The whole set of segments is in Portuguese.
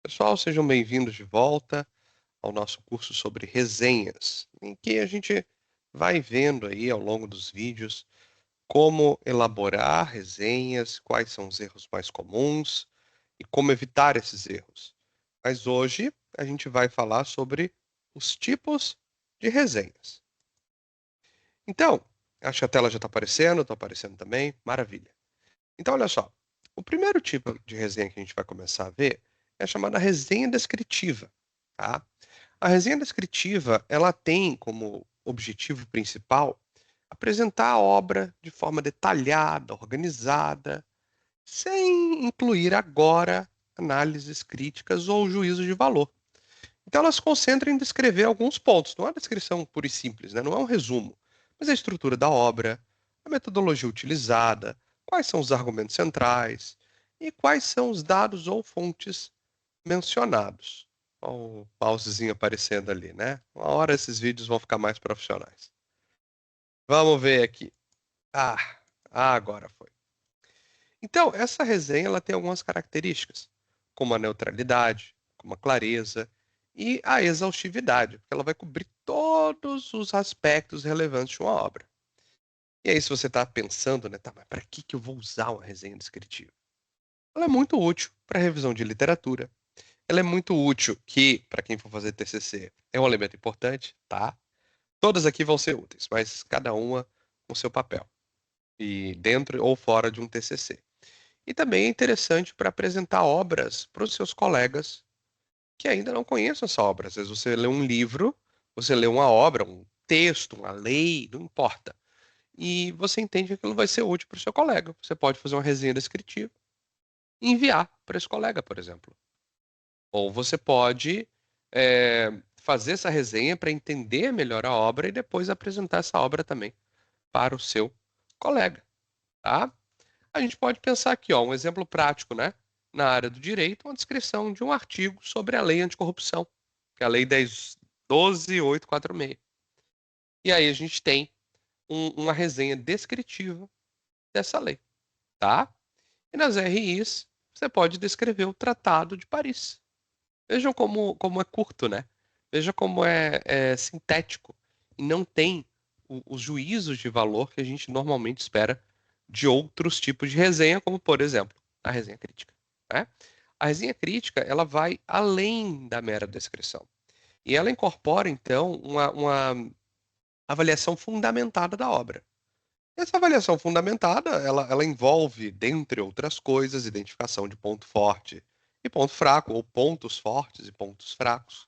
Pessoal, sejam bem-vindos de volta ao nosso curso sobre resenhas, em que a gente vai vendo aí ao longo dos vídeos como elaborar resenhas, quais são os erros mais comuns e como evitar esses erros. Mas hoje a gente vai falar sobre os tipos de resenhas. Então, acho que a tela já está aparecendo também, maravilha. Então, olha só, o primeiro tipo de resenha que a gente vai começar a ver é a chamada resenha descritiva, tá? A resenha descritiva, ela tem como objetivo principal apresentar a obra de forma detalhada, organizada, sem incluir agora análises críticas ou juízo de valor. Então, ela se concentra em descrever alguns pontos, não é uma descrição pura e simples, né? Não é um resumo, mas a estrutura da obra, a metodologia utilizada, quais são os argumentos centrais e quais são os dados ou fontes mencionados. Olha o pausezinho aparecendo ali, né? Uma hora esses vídeos vão ficar mais profissionais. Vamos ver aqui. Ah, agora foi. Então, essa resenha ela tem algumas características, como a neutralidade, como a clareza e a exaustividade, porque ela vai cobrir todos os aspectos relevantes de uma obra. E aí, se você está pensando, né, tá, mas para que eu vou usar uma resenha descritiva? Ela é muito útil para revisão de literatura. Ela é muito útil que, para quem for fazer TCC, é um elemento importante, tá? Todas aqui vão ser úteis, mas cada uma com seu papel, e dentro ou fora de um TCC. E também é interessante para apresentar obras para os seus colegas que ainda não conheçam essa obra. Às vezes você lê um livro, você lê uma obra, um texto, uma lei, não importa. E você entende que aquilo vai ser útil para o seu colega. Você pode fazer uma resenha descritiva e enviar para esse colega, por exemplo. Ou você pode fazer essa resenha para entender melhor a obra e depois apresentar essa obra também para o seu colega, tá? A gente pode pensar aqui, ó, um exemplo prático, né? Na área do direito, uma descrição de um artigo sobre a lei anticorrupção, que é a Lei 10.12.846. E aí a gente tem uma resenha descritiva dessa lei, tá? E nas RIs, você pode descrever o Tratado de Paris. Vejam como é curto, né? Veja como é sintético e não tem os juízos de valor que a gente normalmente espera de outros tipos de resenha, como, por exemplo, a resenha crítica, né? A resenha crítica, ela vai além da mera descrição. E ela incorpora, então, uma avaliação fundamentada da obra. Essa avaliação fundamentada, ela envolve, dentre outras coisas, identificação de ponto forte e ponto fraco, ou pontos fortes e pontos fracos.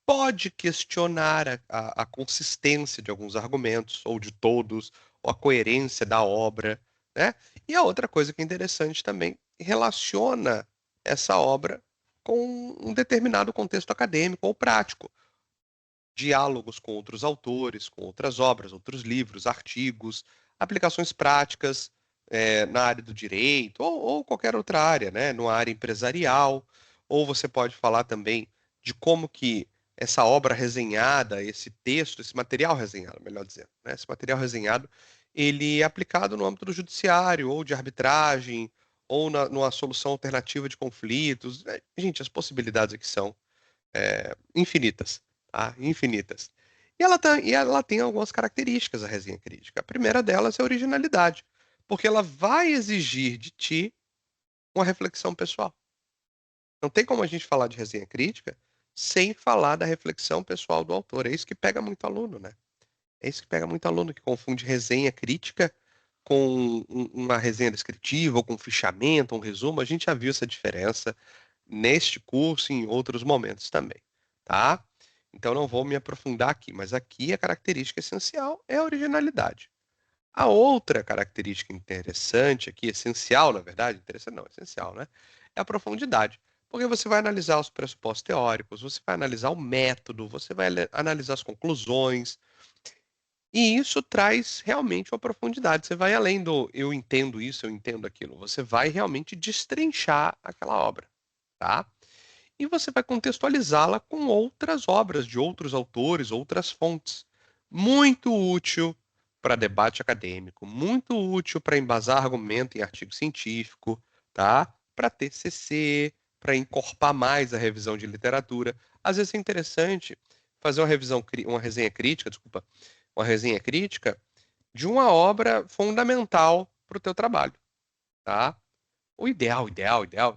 Pode questionar a consistência de alguns argumentos, ou de todos, ou a coerência da obra, né? E a outra coisa que é interessante também, relaciona essa obra com um determinado contexto acadêmico ou prático. Diálogos com outros autores, com outras obras, outros livros, artigos, aplicações práticas na área do direito ou qualquer outra área, né? Numa área empresarial, ou você pode falar também de como que essa obra resenhada, esse texto, esse material resenhado, melhor dizendo, né? Esse material resenhado, ele é aplicado no âmbito do judiciário ou de arbitragem ou numa solução alternativa de conflitos. Gente, as possibilidades aqui são infinitas, tá? Infinitas. E ela tem algumas características, a resenha crítica. A primeira delas é a originalidade, porque ela vai exigir de ti uma reflexão pessoal. Não tem como a gente falar de resenha crítica sem falar da reflexão pessoal do autor. É isso que pega muito aluno, né? É isso que pega muito aluno, que confunde resenha crítica com uma resenha descritiva, ou com um fichamento, um resumo. A gente já viu essa diferença neste curso e em outros momentos também, tá? Então não vou me aprofundar aqui, mas aqui a característica essencial é a originalidade. A outra característica interessante aqui, essencial, na verdade, interessante não, essencial, né? É a profundidade. Porque você vai analisar os pressupostos teóricos, você vai analisar o método, você vai analisar as conclusões, e isso traz realmente uma profundidade. Você vai além do eu entendo isso, eu entendo aquilo. Você vai realmente destrinchar aquela obra, tá? E você vai contextualizá-la com outras obras de outros autores, outras fontes. Muito útil para debate acadêmico, muito útil para embasar argumento em artigo científico, tá? Para TCC, para encorpar mais a revisão de literatura. Às vezes é interessante fazer uma resenha crítica, desculpa, uma resenha crítica de uma obra fundamental para o teu trabalho, tá? O ideal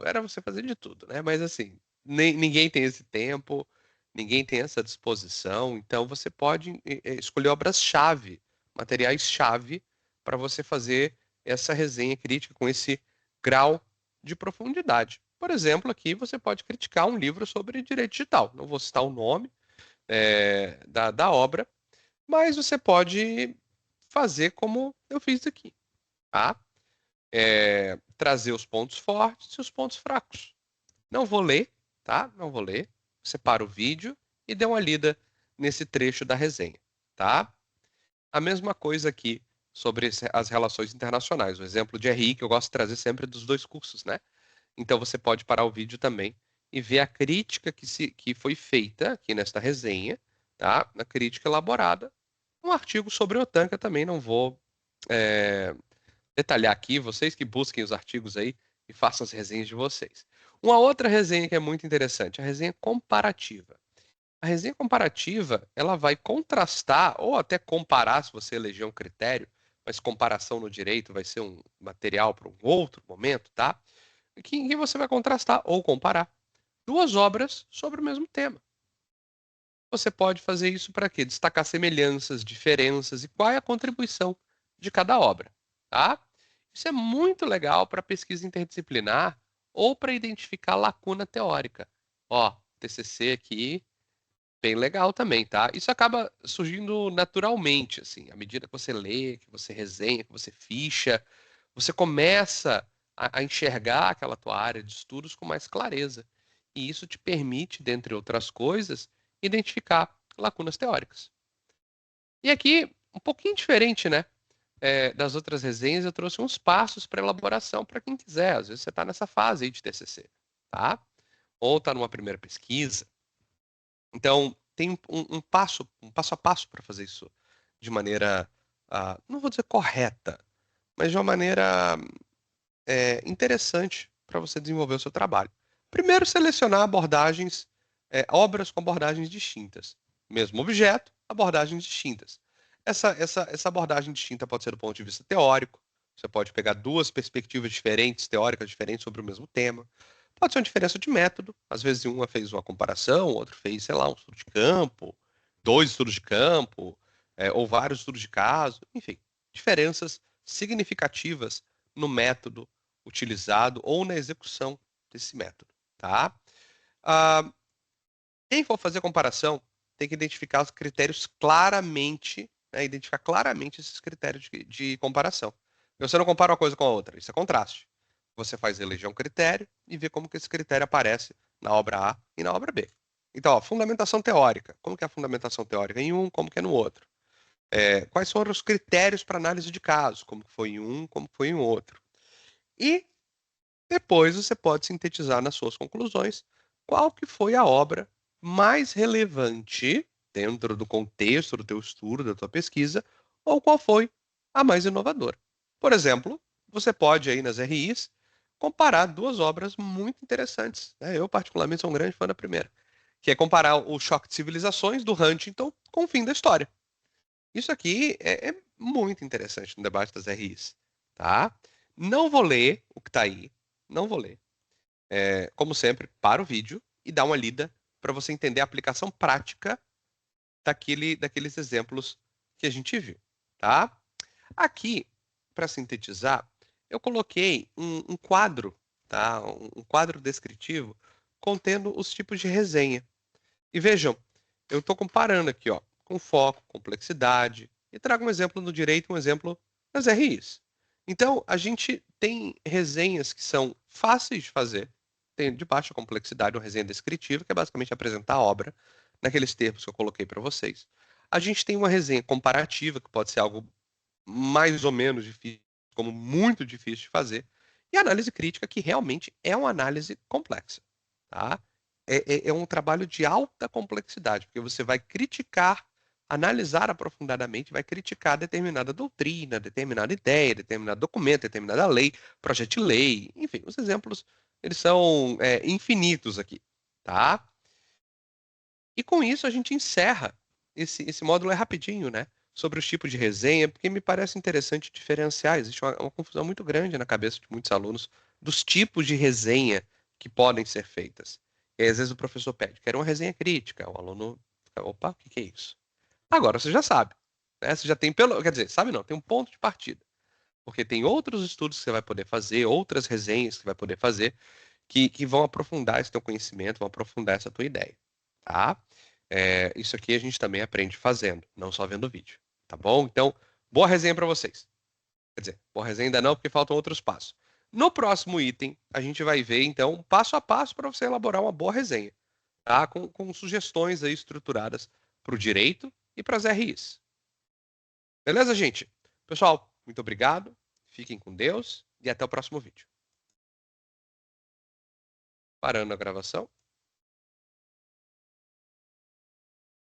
era você fazer de tudo, né? Mas assim, ninguém tem esse tempo, ninguém tem essa disposição, então você pode escolher obras-chave, materiais-chave, para você fazer essa resenha crítica com esse grau de profundidade. Por exemplo, aqui você pode criticar um livro sobre direito digital. Não vou citar o nome da obra, mas você pode fazer como eu fiz aqui, tá? Trazer os pontos fortes e os pontos fracos. Não vou ler, tá? Não vou ler. Separa o vídeo e dê uma lida nesse trecho da resenha, tá? A mesma coisa aqui sobre as relações internacionais. O exemplo de RI, que eu gosto de trazer sempre dos dois cursos, né? Então você pode parar o vídeo também e ver a crítica que foi feita aqui nesta resenha, tá? Na crítica elaborada. Um artigo sobre o OTAN, que eu também não vou é, detalhar aqui, vocês que busquem os artigos aí e façam as resenhas de vocês. Uma outra resenha que é muito interessante, a resenha comparativa. A resenha comparativa, ela vai contrastar ou até comparar, se você eleger um critério, mas comparação no direito vai ser um material para um outro momento, tá? Em que você vai contrastar ou comparar duas obras sobre o mesmo tema. Você pode fazer isso para quê? Destacar semelhanças, diferenças e qual é a contribuição de cada obra, tá? Isso é muito legal para pesquisa interdisciplinar ou para identificar lacuna teórica. Ó, TCC aqui, bem legal também, tá? Isso acaba surgindo naturalmente, assim, à medida que você lê, que você resenha, que você ficha, você começa a enxergar aquela tua área de estudos com mais clareza. E isso te permite, dentre outras coisas, identificar lacunas teóricas. E aqui, um pouquinho diferente, né? Das outras resenhas, eu trouxe uns passos para elaboração para quem quiser. Às vezes você está nessa fase aí de TCC, tá? Ou está numa primeira pesquisa. Então, tem um passo a passo para fazer isso de maneira, não vou dizer correta, mas de uma maneira interessante para você desenvolver o seu trabalho. Primeiro, selecionar abordagens, obras com abordagens distintas. Mesmo objeto, abordagens distintas. Essa abordagem distinta pode ser do ponto de vista teórico. Você pode pegar duas perspectivas diferentes, teóricas diferentes sobre o mesmo tema. Pode ser uma diferença de método. Às vezes, uma fez uma comparação, o outro fez, sei lá, um estudo de campo, dois estudos de campo, ou vários estudos de caso. Enfim, diferenças significativas no método utilizado ou na execução desse método, tá? Ah, quem for fazer comparação tem que identificar os critérios claramente, né, identificar claramente esses critérios de comparação. Você não compara uma coisa com a outra, isso é contraste. Você faz eleger um critério e vê como que esse critério aparece na obra A e na obra B. Então, ó, fundamentação teórica. Como que é a fundamentação teórica em um, como que é no outro? Quais foram os critérios para análise de caso? Como que foi em um, como que foi em outro? E depois você pode sintetizar nas suas conclusões qual que foi a obra mais relevante dentro do contexto do teu estudo, da tua pesquisa, ou qual foi a mais inovadora. Por exemplo, você pode aí nas RIs comparar duas obras muito interessantes, né? Eu particularmente sou um grande fã da primeira, que é comparar o Choque de Civilizações do Huntington com o fim da história. Isso aqui é muito interessante no debate das RIs, tá? Não vou ler o que está aí, não vou ler. Como sempre, para o vídeo e dá uma lida para você entender a aplicação prática daqueles exemplos que a gente viu, tá? Aqui, para sintetizar, eu coloquei um quadro, tá? Um quadro descritivo contendo os tipos de resenha. E vejam, eu estou comparando aqui, ó, com foco, complexidade, e trago um exemplo no direito, um exemplo nas RIs. Então, a gente tem resenhas que são fáceis de fazer, tem de baixa complexidade, uma resenha descritiva, que é basicamente apresentar a obra naqueles termos que eu coloquei para vocês. A gente tem uma resenha comparativa, que pode ser algo mais ou menos difícil, como muito difícil de fazer, e análise crítica, que realmente é uma análise complexa, tá? É um trabalho de alta complexidade, porque você vai criticar, analisar aprofundadamente, vai criticar determinada doutrina, determinada ideia, determinado documento, determinada lei, projeto de lei, enfim, os exemplos eles são infinitos aqui, tá? E com isso a gente encerra. Esse módulo é rapidinho, né? Sobre os tipos de resenha, porque me parece interessante diferenciar. Existe uma confusão muito grande na cabeça de muitos alunos dos tipos de resenha que podem ser feitas. E aí, às vezes o professor pede, quero uma resenha crítica. O aluno fica, opa, o que que é isso? Agora você já sabe, né? Você já tem quer dizer, sabe não, tem um ponto de partida. Porque tem outros estudos que você vai poder fazer, outras resenhas que você vai poder fazer, que vão aprofundar esse teu conhecimento, vão aprofundar essa tua ideia, tá? Isso aqui a gente também aprende fazendo, não só vendo o vídeo, tá bom? Então, boa resenha para vocês. Quer dizer, boa resenha ainda não, porque faltam outros passos. No próximo item, a gente vai ver, então, passo a passo para você elaborar uma boa resenha, tá? Com sugestões aí estruturadas para o direito e para as RIs. Beleza, gente? Pessoal, muito obrigado. Fiquem com Deus e até o próximo vídeo. Parando a gravação.